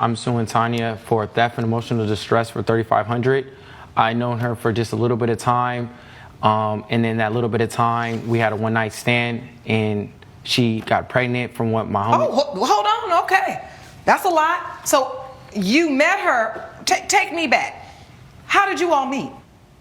I'm suing Tanya for theft and emotional distress for $3,500. I known her for just a little bit of time, and in that little bit of time, we had a one-night stand, and she got pregnant from what my homie... Oh, hold on, okay. That's a lot. So you met her. Take me back. How did you all meet?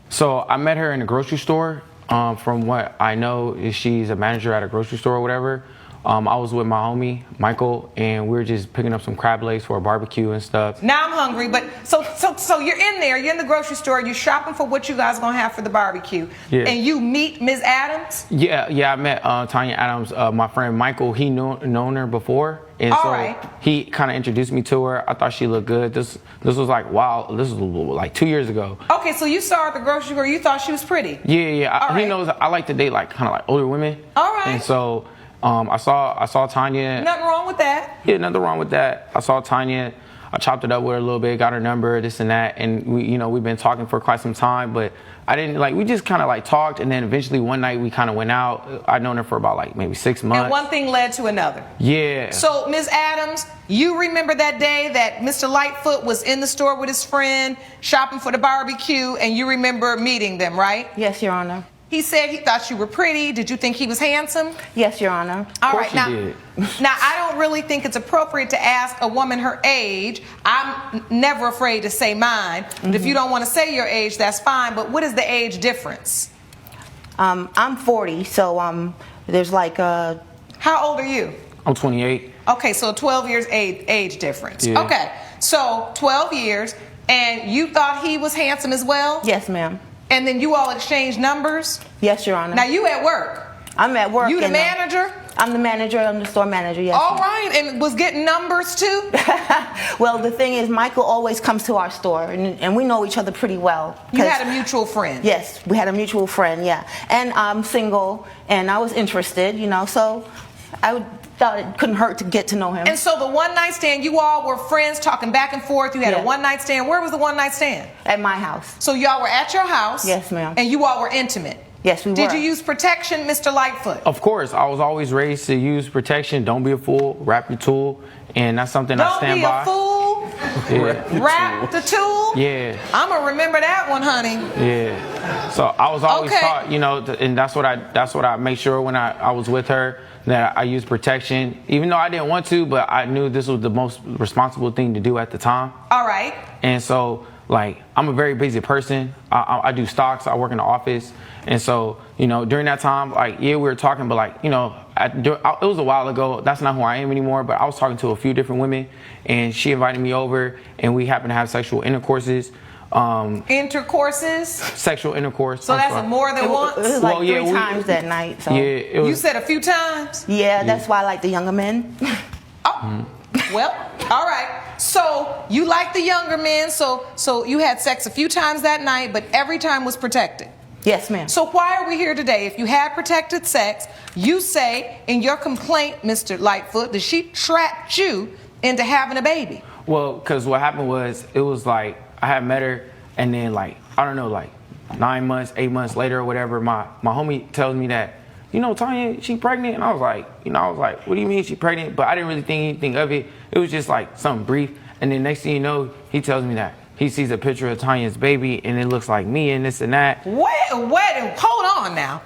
So I met her in a grocery store. From what I know, is she's a manager at a grocery store or whatever. I was with my homie, Michael, and we were just picking up some crab legs for a barbecue and stuff. Now I'm hungry, but so you're in there, you're in the grocery store, you're shopping for what you guys gonna have for the barbecue. Yeah. And you meet Ms. Adams? Yeah, I met Tanya Adams. My friend Michael, he known her before. And All so right. he kind of introduced me to her. I thought she looked good. This was like, wow, this was like 2 years ago. Okay, so you saw her at the grocery store, you thought she was pretty? Yeah. He He knows I like to date like kind of like older women. All right. And so I saw Tanya. Nothing wrong with that. Yeah, nothing wrong with that. I saw Tanya. I chopped it up with her a little bit, got her number, this and that, and we've been talking for quite some time. But I didn't we just kind of like talked, and then eventually one night we kind of went out. I'd known her for about like maybe 6 months. And one thing led to another. Yeah. So Ms. Adams, you remember that day that Mr. Lightfoot was in the store with his friend shopping for the barbecue, and you remember meeting them, right? Yes, Your Honor. He said he thought you were pretty. Did you think he was handsome? Yes, Your Honor. All course right, he did. now I don't really think it's appropriate to ask a woman her age. I'm never afraid to say mine. But if you don't want to say your age, that's fine. But what is the age difference? I'm 40, so there's like How old are you? I'm 28. Okay, so 12 years age difference. Yeah. Okay, so 12 years, and you thought he was handsome as well? yes, ma'am. And then you all exchanged numbers? Yes, Your Honor. Now you at work. I'm at work. You the and, manager? I'm the manager. I'm the store manager. Yes. All ma'am. right, and was getting numbers too? Well, the thing is, Michael always comes to our store, and we know each other pretty well. You 'cause- had a mutual friend? Yes, we had a mutual friend. Yeah, and I'm single, and I was interested. So thought it couldn't hurt to get to know him. And so the one night stand, you all were friends talking back and forth. You had Yeah. a one night stand. Where was the one night stand? At my house. So y'all were at your house. Yes, ma'am. And you all were intimate. Yes, we were. Did you use protection, Mr. Lightfoot? Of course, I was always raised to use protection. Don't be a fool. Wrap your tool, and that's something I Don't stand be by. a fool. Yeah. Wrap the tool. Yeah. I'm gonna remember that one, honey. Yeah. So I was always Okay. taught, and that's what I make sure when I was with her, that I used protection, even though I didn't want to, but I knew this was the most responsible thing to do at the time. All right. And so, I'm a very busy person. I do stocks. I work in the office. And so, during that time, we were talking, but it was a while ago. That's not who I am anymore. But I was talking to a few different women, and she invited me over, and we happened to have sexual intercourses. Intercourses? Sexual intercourse. So I'm that's sorry. more than once? It was like Well, yeah, three times that night. So. Yeah, it was. You said a few times? Yeah, that's why I like the younger men. Oh, well, all right. So you like the younger men, so you had sex a few times that night, but every time was protected. Yes, ma'am. So why are we here today? If you had protected sex, you say in your complaint, Mr. Lightfoot, that she trapped you into having a baby. Well, because what happened was, it was I had met her, and then 9 months, 8 months later or whatever, my homie tells me that, Tanya, she pregnant? And I was like, what do you mean she pregnant? But I didn't really think anything of it. It was just something brief. And then next thing you know, he tells me that he sees a picture of Tanya's baby, and it looks like me and this and that. Wait, hold on now.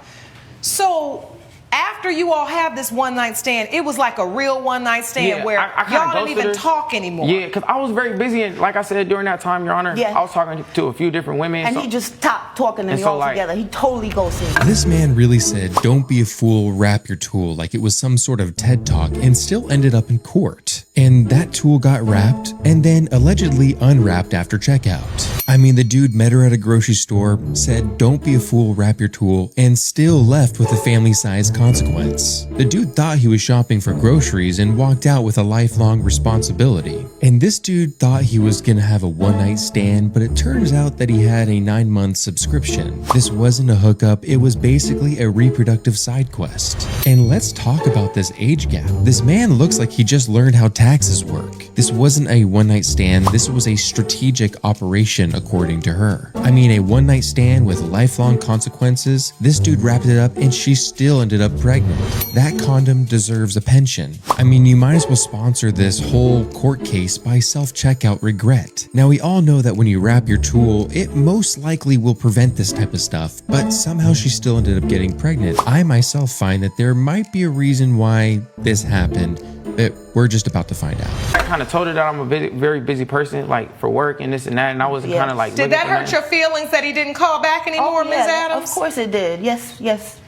So after you all have this one night stand, it was like a real one night stand where I kinda y'all didn't ghosted even her. talk anymore. Yeah, because I was very busy, and like I said, during that time, Your Honor, Yeah. I was talking to a few different women. And so- he just stopped talking to And me so, altogether. He totally ghosted me. This man really said, "Don't be a fool, wrap your tool," like it was some sort of TED talk, and still ended up in court. And that tool got wrapped and then allegedly unwrapped after checkout. I mean, the dude met her at a grocery store, said, "Don't be a fool, wrap your tool," and still left with a family-sized consequence. The dude thought he was shopping for groceries and walked out with a lifelong responsibility. And this dude thought he was gonna have a one-night stand, but it turns out that he had a 9-month subscription. This wasn't a hookup, it was basically a reproductive side quest. And let's talk about this age gap. This man looks like he just learned how taxes work. This wasn't a one-night stand, this was a strategic operation according to her. I mean, a one-night stand with lifelong consequences, this dude wrapped it up and she still ended up pregnant. That condom deserves a pension. I mean, you might as well sponsor this whole court case by self-checkout regret. Now, we all know that when you wrap your tool, it most likely will prevent this type of stuff, but somehow she still ended up getting pregnant. I myself find that there might be a reason why this happened, but we're just about to find out. I kind of told her that I'm a very busy person, like for work and this and that, and I wasn't kind of like. Did that hurt your feelings that he didn't call back anymore, Ms. Adams? Of course it did. Yes, yes.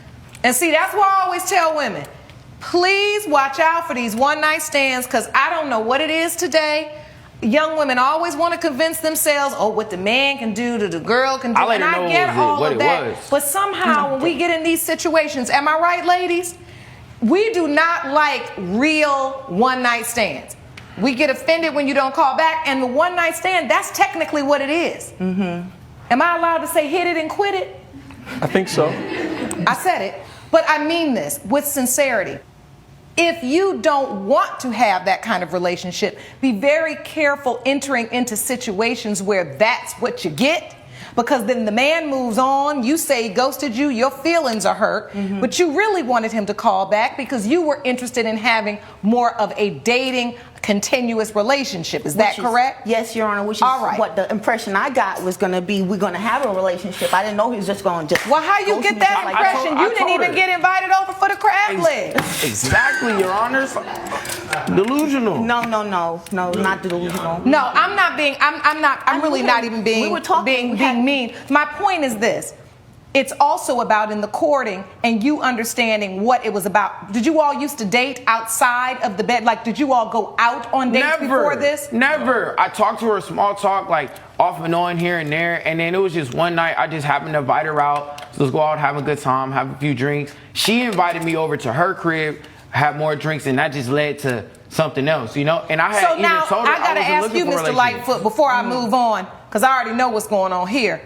And see, that's why I always tell women, please watch out for these one-night stands, because I don't know what it is today. Young women always want to convince themselves, oh, what the man can do to the girl can do. I let her know what it was. But somehow when we get in these situations, am I right, ladies? We do not like real one-night stands. We get offended when you don't call back, and the one-night stand, that's technically what it is. Mm-hmm. Am I allowed to say hit it and quit it? I think so. I said it, but I mean this with sincerity. If you don't want to have that kind of relationship, be very careful entering into situations where that's what you get. Because then the man moves on, you say he ghosted you, your feelings are hurt, but you really wanted him to call back because you were interested in having more of a dating, continuous relationship. Is that correct? Yes, Your Honor, which is all right. What the impression I got was going to be, we're going to have a relationship. I didn't know he was just going to just... Well, how you get that impression? You didn't even get invited over for the crab legs. Exactly, Your Honor. Delusional. No, not delusional. No, I'm not being, I'm really not even being, we were talking, being mean. My point is this. It's also about in the courting and you understanding what it was about. Did you all used to date outside of the bed? Like, did you all go out on dates before this? Never. I talked to her small talk, like off and on here and there. And then it was just one night I just happened to invite her out. So let's go out, have a good time, have a few drinks. She invited me over to her crib, have more drinks, and that just led to something else, you know? And I had so now, told her I gotta ask you, Mr. Lightfoot, before I move on, because I already know what's going on here.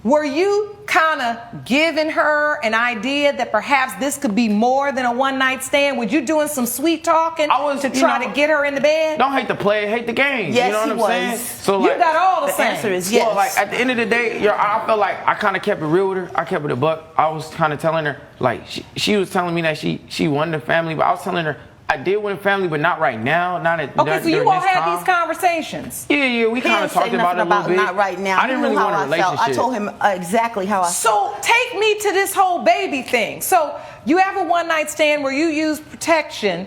Were you kind of giving her an idea that perhaps this could be more than a one-night stand? Were you doing some sweet talking to try to get her in the bed? Don't hate the play, hate the game. Yes, you know what I'm saying? So you got all the answer is yes. Well, like at the end of the day, I felt like I kind of kept it real with her. I kept it a buck. I was kind of telling her, like she was telling me that she wanted a family, but I was telling her I did want a family, but not right now. Not at okay, so you all had these conversations. Yeah, we kind of talked about it a little bit. Not right now. I didn't really want a relationship. I told him exactly how I felt. So take me to this whole baby thing. So you have a one-night stand where you use protection,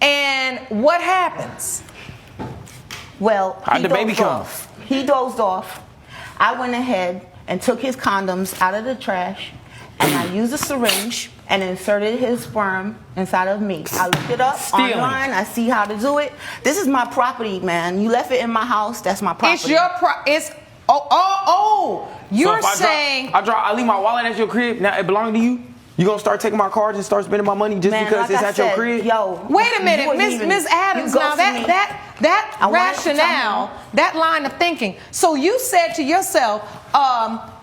and what happens? Well, how'd the baby come? He dozed off. I went ahead and took his condoms out of the trash, and I used a syringe and inserted his sperm inside of me. I looked it up online. I see how to do it. This is my property, man. You left it in my house. That's my property. It's your You're so saying I leave my wallet at your crib. Now it belongs to you. You gonna start taking my cards and start spending my money just because it's at your crib? Yo, wait a minute, Ms. Adams. Now that rationale, that line of thinking. So you said to yourself,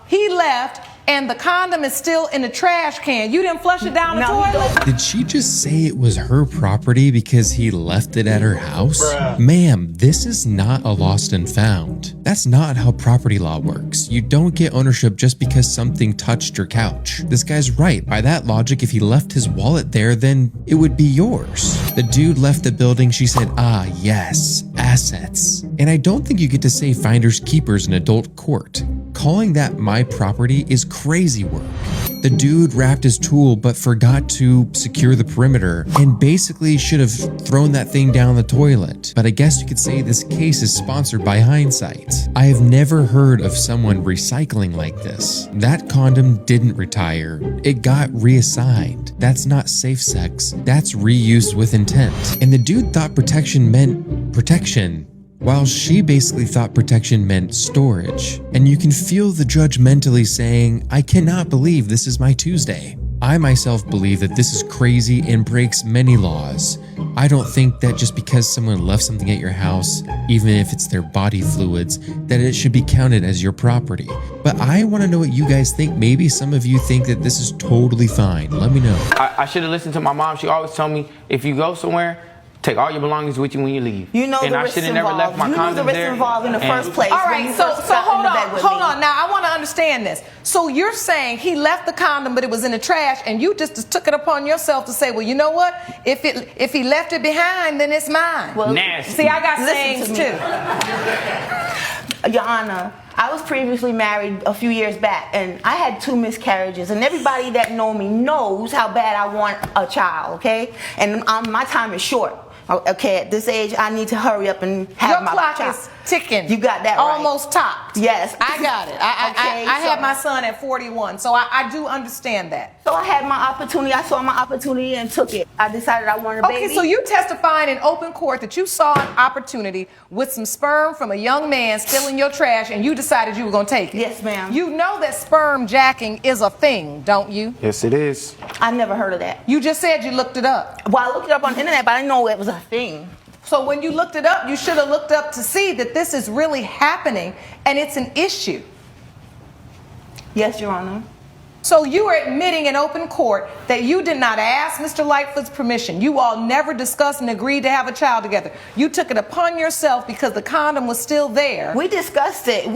he left. And the condom is still in the trash can. You didn't flush it down the toilet? Did she just say it was her property because he left it at her house? Ma'am, this is not a lost and found. That's not how property law works. You don't get ownership just because something touched your couch. This guy's right. By that logic, if he left his wallet there, then it would be yours. The dude left the building. She said, ah, yes, assets. And I don't think you get to say finders keepers in adult court. Calling that my property is crazy work. The dude wrapped his tool but forgot to secure the perimeter and basically should have thrown that thing down the toilet. But I guess you could say this case is sponsored by hindsight. I have never heard of someone recycling like this. That condom didn't retire. It got reassigned. That's not safe sex. That's reused with intent. And the dude thought protection meant protection, while she basically thought protection meant storage. And you can feel the judge mentally saying, I cannot believe this is my Tuesday. I myself believe that this is crazy and breaks many laws. I don't think that just because someone left something at your house, even if it's their body fluids, that it should be counted as your property. But I want to know what you guys think. Maybe some of you think that this is totally fine. Let me know. I should have listened to my mom. She always told me, if you go somewhere, take all your belongings with you when you leave. You know and the I risks should have never left involved. my You condoms knew the risks there. involved in the first place. All when right, you so first got in hold the bed with on me. now. I want to understand this. So you're saying he left the condom, but it was in the trash, and you just took it upon yourself to say, well, you know what? If he left it behind, then it's mine. Well, Nasty. See, I got Listen sayings to me. too. Your Honor, I was previously married a few years back, and I had 2 miscarriages. And everybody that know me knows how bad I want a child. Okay, and my time is short. Okay, at this age, I need to hurry up and have Your my clock child. is ticking. You got that right. Almost topped. Yes. I got it. Okay, I had so- my son at 41, so I do understand that. So I had my opportunity. I saw my opportunity and took it. I decided I wanted a baby. Okay, so you testified in open court that you saw an opportunity with some sperm from a young man still in your trash, and you decided you were going to take it. Yes, ma'am. You know that sperm jacking is a thing, don't you? Yes, it is. I never heard of that. You just said you looked it up. Well, I looked it up on the internet, but I didn't know it was a thing. So when you looked it up, you should have looked up to see that this is really happening and it's an issue. Yes, Your Honor. So you are admitting in open court that you did not ask Mr. Lightfoot's permission. You all never discussed and agreed to have a child together. You took it upon yourself because the condom was still there. We discussed it.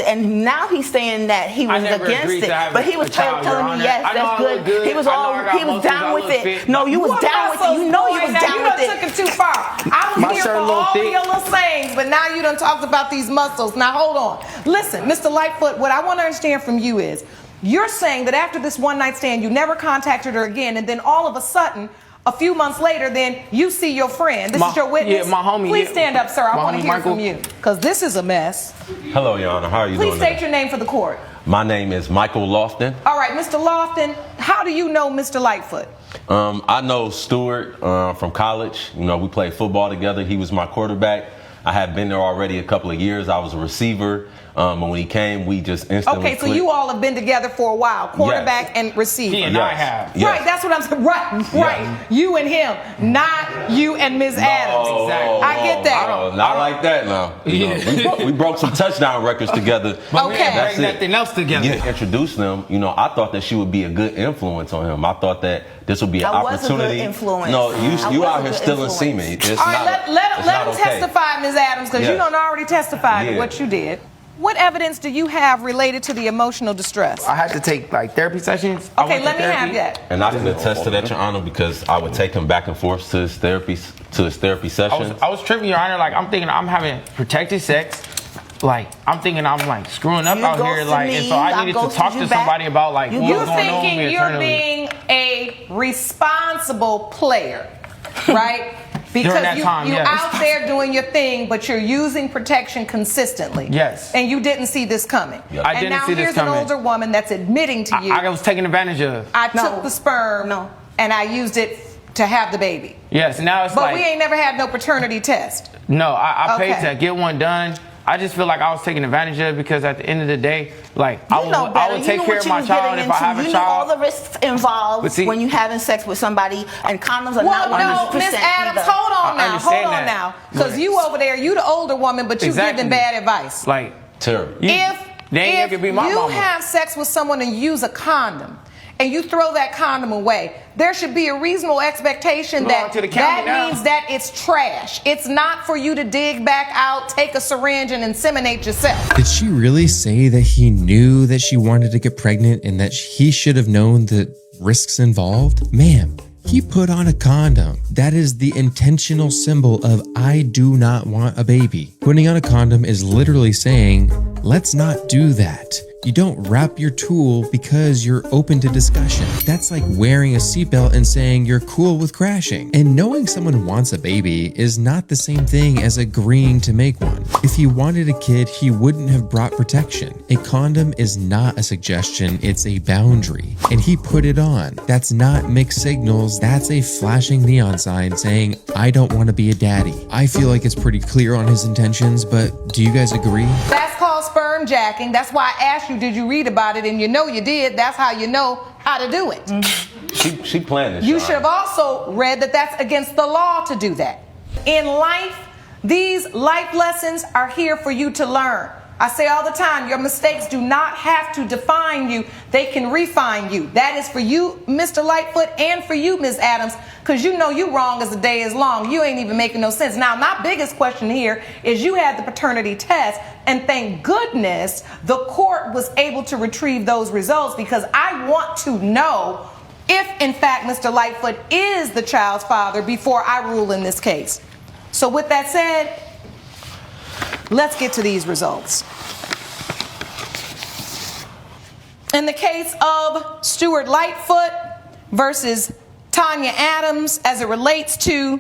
And now he's saying that he was never against agreed it. to have But he a was child, Your telling Honor. me, yes, I know that's I look good. good. He was I know I got he was muscles, I down with look it. fit. No, you was What down with it. muscles, You know boy, you was now down you with done it. took it too far. I was My here for shirt a little all thick. of your little sayings, but now you done talked about these muscles. Now hold on. Listen, Mr. Lightfoot, what I want to understand from you is, you're saying that after this one night stand, you never contacted her again, and then all of a sudden, a few months later, then you see your friend. This is your witness. Yeah, my homie. Please yeah. stand up, sir. I My want to homie hear Michael. from you, because this is a mess. Hello, Your Honor. How are you Please doing? state today? your name for the court. My name is Michael Lofton. All right, Mr. Lofton, how do you know Mr. Lightfoot? I know Stewart from college. You know, we played football together. He was my quarterback. I had been there already a couple of years. I was a receiver. And when he came, we just instantly Okay, so clicked. you all have been together for a while, quarterback and receiver. He and I have. Yes. Right, that's what I'm saying. Right. You and him, not you and Ms. Adams. Exactly. I get that. Not like that now. You know, we broke some touchdown records together. But we Okay. didn't That's bring it. nothing else together. You introduced them. You know, I thought that she would be a good influence on him. I thought that this would be an I was a good opportunity. influence. No, I you was out a here good stealing influence. semen. It's All right, not, let it's him not okay. testify, Ms. Adams, because you Yes. done already testified to Yeah. what you did. What evidence do you have related to the emotional distress? I had to take like therapy sessions. I Okay, went to let me have therapy. that. And I can attest to that, Your Honor, because I would take him back and forth to his therapy sessions. I was tripping, Your Honor. Like I'm thinking I'm having protected sex. Like I'm thinking I'm like screwing up You out here. ghosted Like me, and so I needed to ghosted talk you to back. somebody about like You what You're was going on with thinking me you're internally. being a responsible player, right? Because During that time, you're yes. out there doing your thing, but you're using protection consistently. Yes. And you didn't see this coming. Yep. I And didn't now see this here's coming. an older woman that's admitting to you, I was taken advantage of. I No. took the sperm No. and I used it to have the baby. Yes. Now it's But like we ain't never had no paternity test. no. I paid Okay. to get one done. I just feel like I was taken advantage of because at the end of the day, like I You know would better. take You know care what of you my was child getting if I have into. a You know all child. the risks involved But see- when you having sex with somebody, and condoms are Well, not no, 100% Miss Adams, either. hold on I now, hold understand on that. now. Because But- you over there, you the older woman, but you Exactly. giving bad advice. Like Terrible. If Daniel if could be my you mama. have sex with someone and use a condom, and you throw that condom away, there should be a reasonable expectation Belong that to the county that now. means that it's trash. It's not for you to dig back out, take a syringe, and inseminate yourself. Did she really say that he knew that she wanted to get pregnant and that he should have known the risks involved? Ma'am, he put on a condom. That is the intentional symbol of I do not want a baby. Putting on a condom is literally saying, let's not do that. You don't wrap your tool because you're open to discussion. That's like wearing a seatbelt and saying you're cool with crashing. And knowing someone wants a baby is not the same thing as agreeing to make one. If he wanted a kid, he wouldn't have brought protection. A condom is not a suggestion, it's a boundary. And he put it on. That's not mixed signals, that's a flashing neon sign saying, I don't want to be a daddy. I feel like it's pretty clear on his intentions, but do you guys agree? That's called sperm jacking. That's why I asked you, did you read about it? And you know you did. That's how you know how to do it. She planned this. You Your should have Honor. also read that that's against the law to do that. In life, these life lessons are here for you to learn. I say all the time, your mistakes do not have to define you. They can refine you. That is for you, Mr. Lightfoot, and for you, Ms. Adams, because you know you wrong as the day is long. You ain't even making no sense. Now, my biggest question here is you had the paternity test, and thank goodness the court was able to retrieve those results, because I want to know if, in fact, Mr. Lightfoot is the child's father before I rule in this case. So with that said, let's get to these results. In the case of Stuart Lightfoot versus Tanya Adams, as it relates to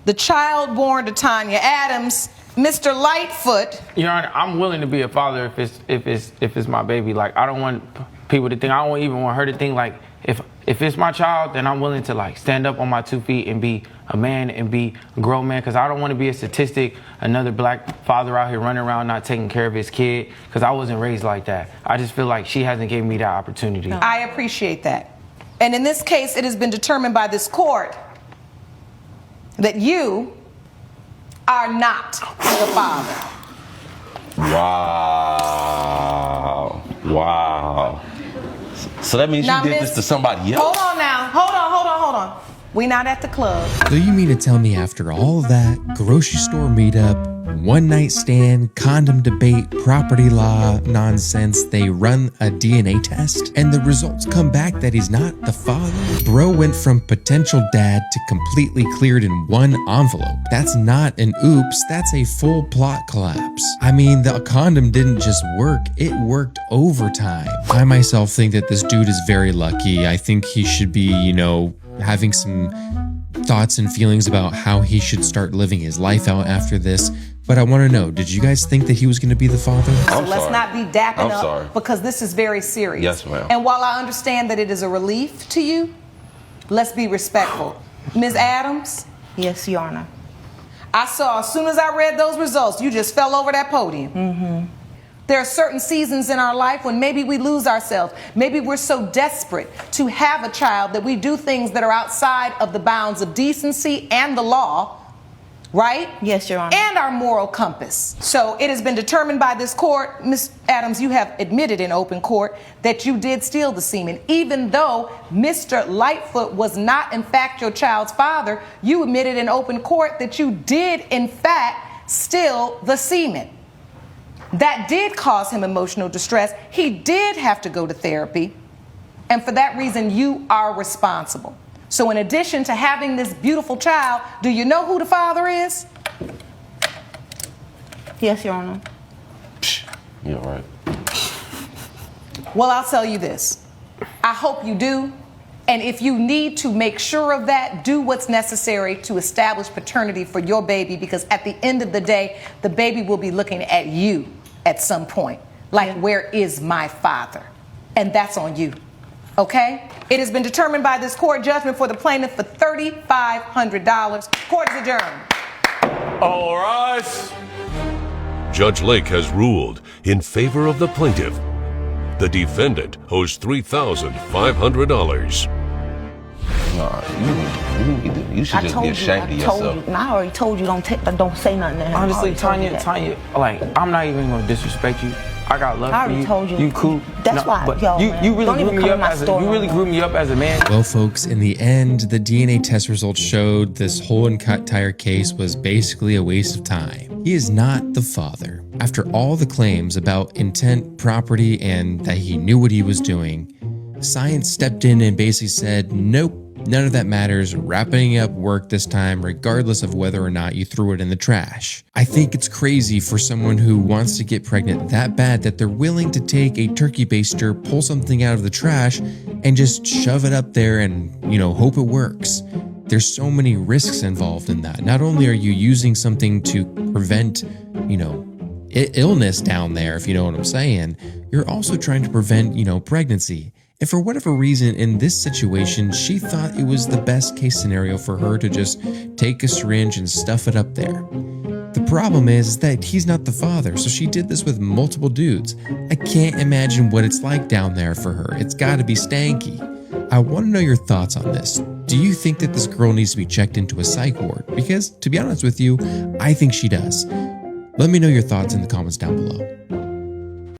the child born to Tanya Adams, Mr. Lightfoot. Your Honor, I'm willing to be a father if it's my baby. Like, I don't want people to think, I don't even want her to think like, if it's my child, then I'm willing to like stand up on my 2 feet and be a man and be a grown man, because I don't want to be a statistic, another black father out here running around not taking care of his kid, because I wasn't raised like that. I just feel like she hasn't given me that opportunity. No. I appreciate that. And in this case, it has been determined by this court that you are not the father. Wow. Wow. So that means Now, you did this to somebody else? Hold on now. Hold on. We not at the club. So you mean to tell me after all of that grocery store meetup, one night stand, condom debate, property law nonsense, they run a DNA test and the results come back that he's not the father? Bro went from potential dad to completely cleared in one envelope. That's not an oops, that's a full plot collapse. I mean, the condom didn't just work, it worked overtime. I myself think that this dude is very lucky. I think he should be, having some thoughts and feelings about how he should start living his life out after this. But I want to know, did you guys think that he was going to be the father? So let's not be dapping up, sorry. because this is very serious. Yes, ma'am. And while I understand that it is a relief to you, let's be respectful. Ms. Adams? Yes, Your Honor. I saw, as soon as I read those results, you just fell over that podium. Mm-hmm. There are certain seasons in our life when maybe we lose ourselves. Maybe we're so desperate to have a child that we do things that are outside of the bounds of decency and the law, right? Yes, Your Honor. And our moral compass. So it has been determined by this court, Ms. Adams, you have admitted in open court that you did steal the semen. Even though Mr. Lightfoot was not, in fact, your child's father, you admitted in open court that you did, in fact, steal the semen. That did cause him emotional distress. He did have to go to therapy. And for that reason, you are responsible. So in addition to having this beautiful child, do you know who the father is? Yes, Your Honor. You're right. Well, I'll tell you this. I hope you do. And if you need to make sure of that, do what's necessary to establish paternity for your baby, because at the end of the day, the baby will be looking at you at some point. Like, where is my father? And that's on you. Okay? It has been determined by this court judgment for the plaintiff for $3,500. Court is adjourned. All rise. Judge Lake has ruled in favor of the plaintiff. The defendant owes $3,500. You should just be ashamed of yourself. And I already told you don't say nothing to him. Honestly, Tanya, like, I'm not even gonna disrespect you. I got love I for already you. told you. You cool. That's why, but yo, you man. really Don't grew even me come up in my as store you really no grew me up as a man. Well, folks, in the end, the DNA test results showed this whole uncut tire case was basically a waste of time. He is not the father. After all the claims about intent, property, and that he knew what he was doing, science stepped in and basically said, nope, none of that matters. Wrapping up work this time, regardless of whether or not you threw it in the trash. I think it's crazy for someone who wants to get pregnant that bad that they're willing to take a turkey baster, pull something out of the trash, and just shove it up there and, hope it works. There's so many risks involved in that. Not only are you using something to prevent, illness down there, if you know what I'm saying, you're also trying to prevent, pregnancy. And for whatever reason, in this situation, she thought it was the best case scenario for her to just take a syringe and stuff it up there. The problem is that he's not the father, so she did this with multiple dudes. I can't imagine what it's like down there for her. It's gotta be stanky. I want to know your thoughts on this. Do you think that this girl needs to be checked into a psych ward? Because, to be honest with you, I think she does. Let me know your thoughts in the comments down below.